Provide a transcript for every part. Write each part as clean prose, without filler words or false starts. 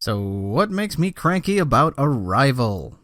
So what makes me cranky about Arrival?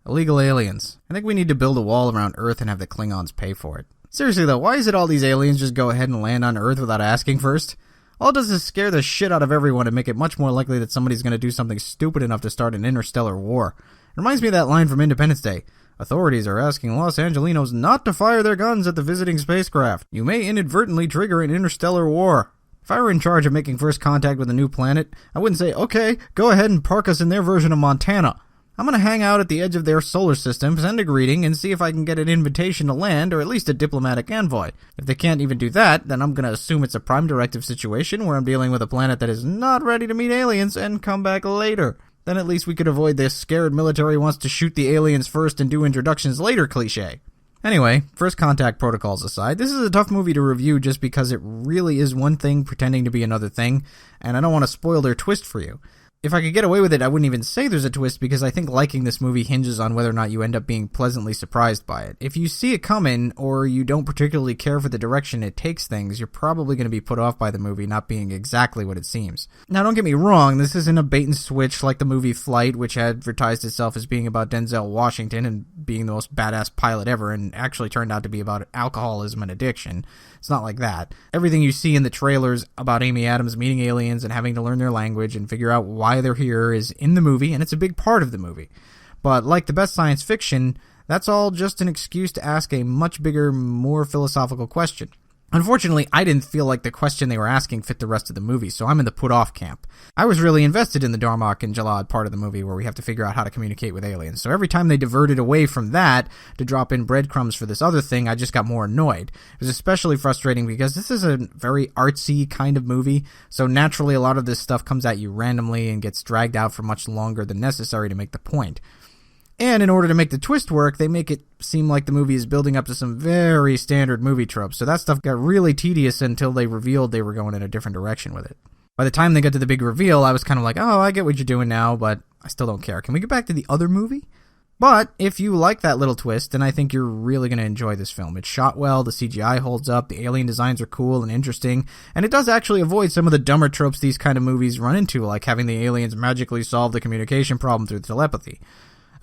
Illegal aliens. I think we need to build a wall around Earth and have the Klingons pay for it. Seriously though, why is it all these aliens just go ahead and land on Earth without asking first? All it does is scare the shit out of everyone and make it much more likely that somebody's going to do something stupid enough to start an interstellar war. It reminds me of that line from Independence Day. Authorities are asking Los Angelinos not to fire their guns at the visiting spacecraft. You may inadvertently trigger an interstellar war. If I were in charge of making first contact with a new planet, I wouldn't say, okay, go ahead and park us in their version of Montana. I'm going to hang out at the edge of their solar system, send a greeting, and see if I can get an invitation to land, or at least a diplomatic envoy. If they can't even do that, then I'm going to assume it's a prime directive situation where I'm dealing with a planet that is not ready to meet aliens and come back later. Then at least we could avoid this scared military wants to shoot the aliens first and do introductions later cliché. Anyway, first contact protocols aside, this is a tough movie to review just because it really is one thing pretending to be another thing, and I don't want to spoil their twist for you. If I could get away with it, I wouldn't even say there's a twist because I think liking this movie hinges on whether or not you end up being pleasantly surprised by it. If you see it coming, or you don't particularly care for the direction it takes things, you're probably going to be put off by the movie not being exactly what it seems. Now, don't get me wrong, this isn't a bait and switch like the movie Flight, which advertised itself as being about Denzel Washington and being the most badass pilot ever, and actually turned out to be about alcoholism and addiction. It's not like that. Everything you see in the trailers about Amy Adams meeting aliens and having to learn their language and figure out why they're here is in the movie, and it's a big part of the movie. But like the best science fiction, that's all just an excuse to ask a much bigger, more philosophical question. Unfortunately, I didn't feel like the question they were asking fit the rest of the movie, so I'm in the put-off camp. I was really invested in the Darmok and Jalad part of the movie where we have to figure out how to communicate with aliens, so every time they diverted away from that to drop in breadcrumbs for this other thing, I just got more annoyed. It was especially frustrating because this is a very artsy kind of movie, so naturally a lot of this stuff comes at you randomly and gets dragged out for much longer than necessary to make the point. And in order to make the twist work, they make it seem like the movie is building up to some very standard movie tropes, so that stuff got really tedious until they revealed they were going in a different direction with it. By the time they got to the big reveal, I was kind of like, oh, I get what you're doing now, but I still don't care. Can we get back to the other movie? But if you like that little twist, then I think you're really going to enjoy this film. It's shot well, the CGI holds up, the alien designs are cool and interesting, and it does actually avoid some of the dumber tropes these kind of movies run into, like having the aliens magically solve the communication problem through telepathy.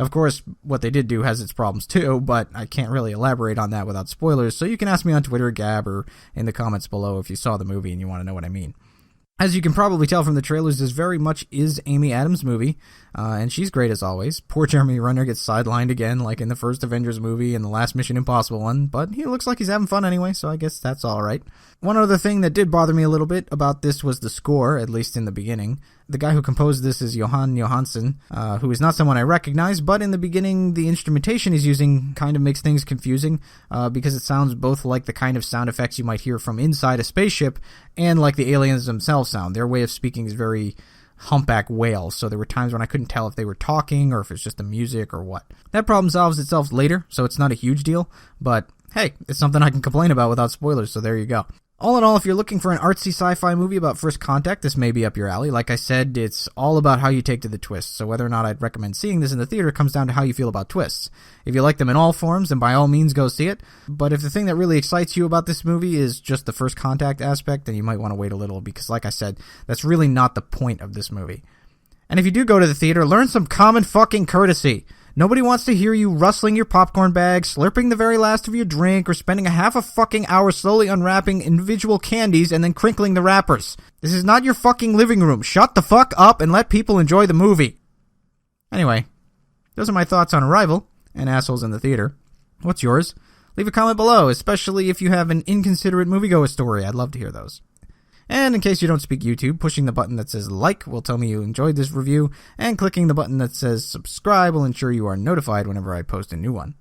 Of course, what they did do has its problems too, but I can't really elaborate on that without spoilers, so you can ask me on Twitter, Gab, or in the comments below if you saw the movie and you want to know what I mean. As you can probably tell from the trailers, this very much is Amy Adams' movie, and she's great as always. Poor Jeremy Renner gets sidelined again, like in the first Avengers movie and the last Mission Impossible one, but he looks like he's having fun anyway, so I guess that's alright. One other thing that did bother me a little bit about this was the score, at least in the beginning. The guy who composed this is Johan Johansson, who is not someone I recognize, but in the beginning the instrumentation he's using kind of makes things confusing, because it sounds both like the kind of sound effects you might hear from inside a spaceship, and like the aliens themselves sound. Their way of speaking is very humpback whale, so there were times when I couldn't tell if they were talking, or if it's just the music, or what. That problem solves itself later, so it's not a huge deal, but hey, it's something I can complain about without spoilers, so there you go. All in all, if you're looking for an artsy sci-fi movie about first contact, this may be up your alley. Like I said, it's all about how you take to the twists, so whether or not I'd recommend seeing this in the theater comes down to how you feel about twists. If you like them in all forms, then by all means go see it, but if the thing that really excites you about this movie is just the first contact aspect, then you might want to wait a little, because like I said, that's really not the point of this movie. And if you do go to the theater, learn some common fucking courtesy. Nobody wants to hear you rustling your popcorn bag, slurping the very last of your drink, or spending a half a fucking hour slowly unwrapping individual candies and then crinkling the wrappers. This is not your fucking living room. Shut the fuck up and let people enjoy the movie. Anyway, those are my thoughts on Arrival and assholes in the theater. What's yours? Leave a comment below, especially if you have an inconsiderate moviegoer story. I'd love to hear those. And in case you don't speak YouTube, pushing the button that says like will tell me you enjoyed this review, and clicking the button that says subscribe will ensure you are notified whenever I post a new one.